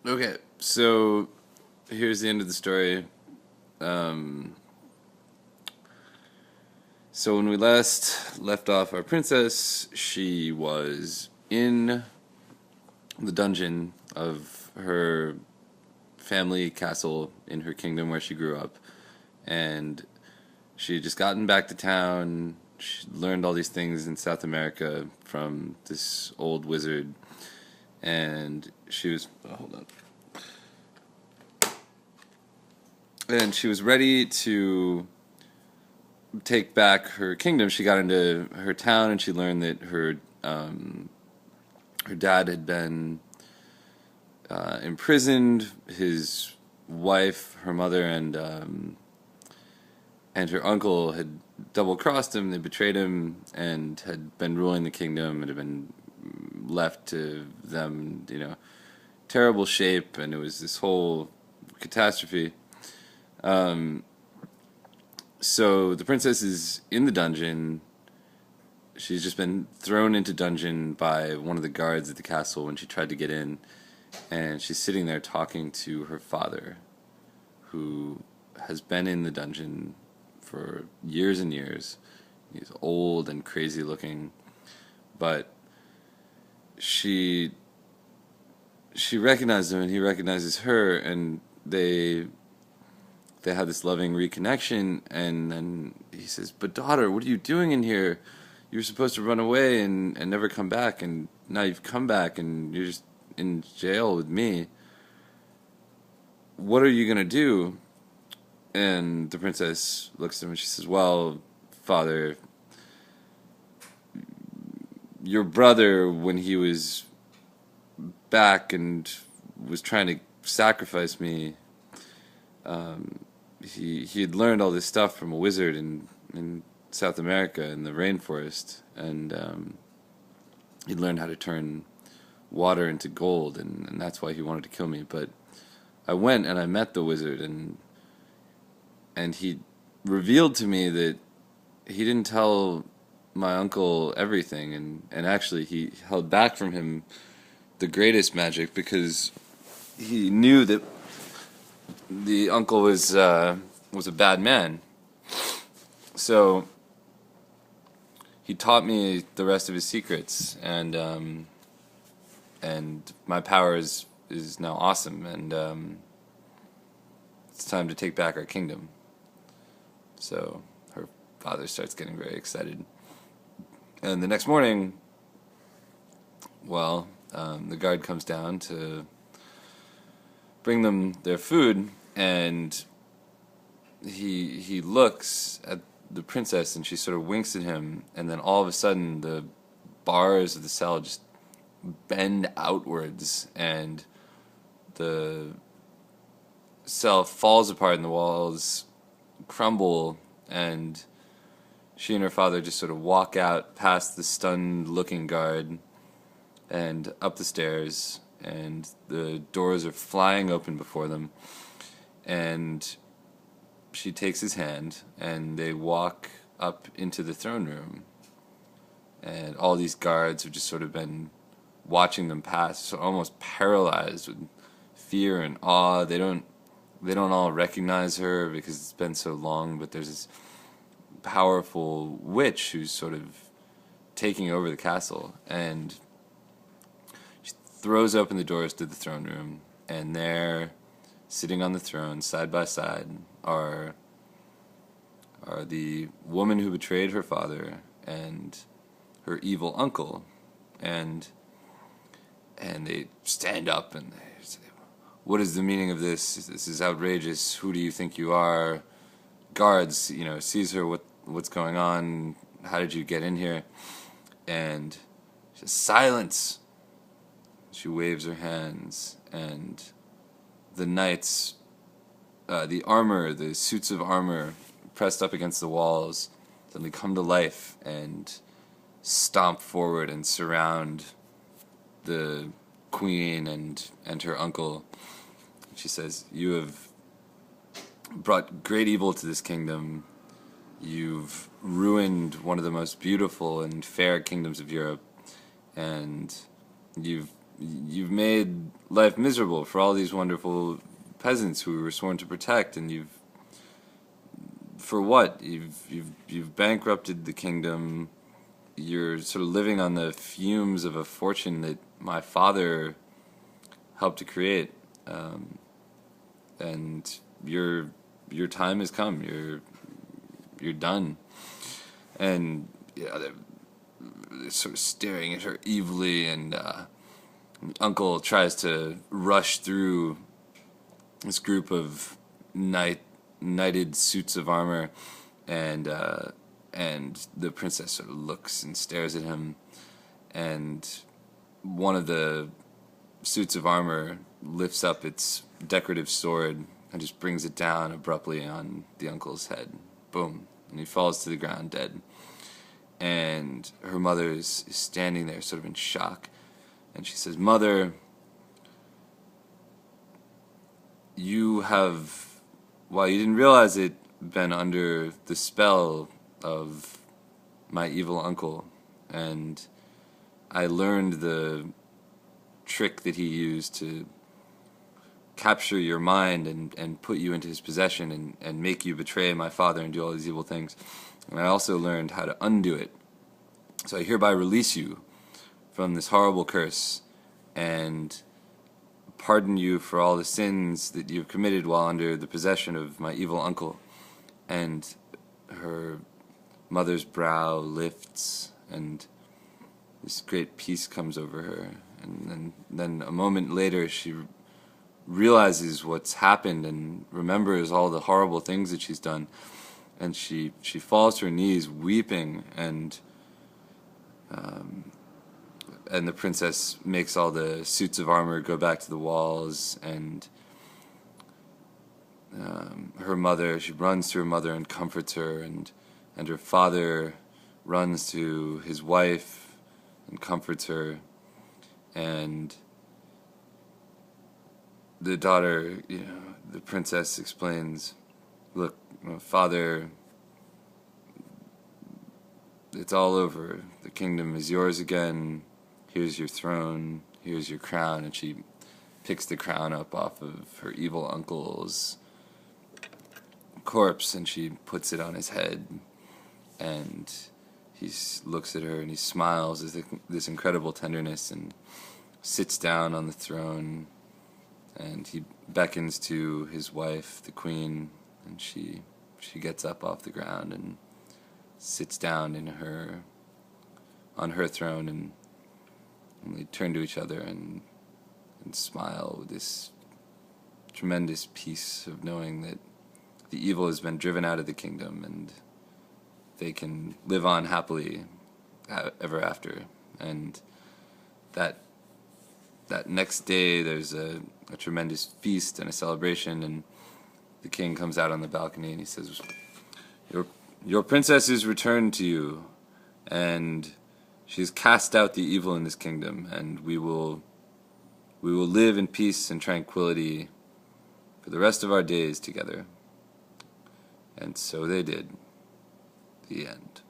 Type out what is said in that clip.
Okay, so here's the end of the story. Um, so when we last left off our princess, she was in the dungeon of her family castle in her kingdom where she grew up, and she had just gotten back to town. She learned all these things in South America from this old wizard, and she was hold on. And she was ready to take back her kingdom. She got into her town and she learned that her dad had been imprisoned. His wife, her mother, and her uncle had double crossed him. They betrayed him and had been ruling the kingdom and had been left to them, terrible shape. And it was this whole catastrophe. So the princess is in the dungeon. She's just been thrown into dungeon by one of the guards at the castle when she tried to get in, and she's sitting there talking to her father, who has been in the dungeon for years and years. He's old and crazy looking, but she recognizes him and he recognizes her, and they had this loving reconnection. And then he says, "But daughter, what are you doing in here? You were supposed to run away and never come back, and now you've come back and you're just in jail with me. What are you going to do?" And the princess looks at him and she says, "Well, father, your brother, when he was back and was trying to sacrifice me, he had learned all this stuff from a wizard in South America in the rainforest, and he'd learned how to turn water into gold, and that's why he wanted to kill me. But I went and I met the wizard, and he revealed to me that he didn't tell my uncle everything, and actually he held back from him the greatest magic because he knew that the uncle was a bad man. So he taught me the rest of his secrets, and my power is now awesome, and it's time to take back our kingdom." So her father starts getting very excited, and the next morning, the guard comes down to bring them their food, and he looks at the princess and she sort of winks at him, and then all of a sudden the bars of the cell just bend outwards and the cell falls apart and the walls crumble, and she and her father just sort of walk out past the stunned looking guard and up the stairs, and the doors are flying open before them, and she takes his hand and they walk up into the throne room, and all these guards have just sort of been watching them pass, so almost paralyzed with fear and awe. They don't all recognize her because it's been so long, but there's this powerful witch who's sort of taking over the castle, and she throws open the doors to the throne room, and there, sitting on the throne side by side, are the woman who betrayed her father and her evil uncle, and they stand up and they say, "What is the meaning of this? This is outrageous. Who do you think you are?" Guards, Caesar, what's going on? How did you get in here? And she says, "Silence." She waves her hands, and the knights, the suits of armor pressed up against the walls, suddenly come to life and stomp forward and surround the queen and her uncle. She says, "You have brought great evil to this kingdom. You've ruined one of the most beautiful and fair kingdoms of Europe, and you've made life miserable for all these wonderful peasants who we were sworn to protect, and for what? You've bankrupted the kingdom. You're sort of living on the fumes of a fortune that my father helped to create, and your time has come. You're done." And yeah, they're sort of staring at her evilly, and Uncle tries to rush through this group of knighted suits of armor, and the princess sort of looks and stares at him, and one of the suits of armor lifts up its decorative sword and just brings it down abruptly on the uncle's head. Boom. And he falls to the ground dead. And her mother is standing there sort of in shock. And she says, "Mother, you have, while you didn't realize it, been under the spell of my evil uncle. And I learned the trick that he used to capture your mind and put you into his possession and make you betray my father and do all these evil things. And I also learned how to undo it. So I hereby release you from this horrible curse and pardon you for all the sins that you've committed while under the possession of my evil uncle." And her mother's brow lifts, and this great peace comes over her. And then a moment later, she realizes what's happened and remembers all the horrible things that she's done. And she falls to her knees weeping, and the princess makes all the suits of armor go back to the walls, and her mother, she runs to her mother and comforts her, and her father runs to his wife and comforts her, and the daughter, the princess explains, "Look, father, it's all over. The kingdom is yours again. Here's your throne. Here's your crown." And she picks the crown up off of her evil uncle's corpse, and she puts it on his head. And he looks at her and he smiles with this incredible tenderness and sits down on the throne. And he beckons to his wife, the queen, and she gets up off the ground and sits down on her throne, and they turn to each other and smile with this tremendous peace of knowing that the evil has been driven out of the kingdom and they can live on happily ever after. And that next day there's a tremendous feast and a celebration, and the king comes out on the balcony and he says, Your princess is returned to you, and she's cast out the evil in this kingdom, and we will live in peace and tranquility for the rest of our days together." And so they did. The end.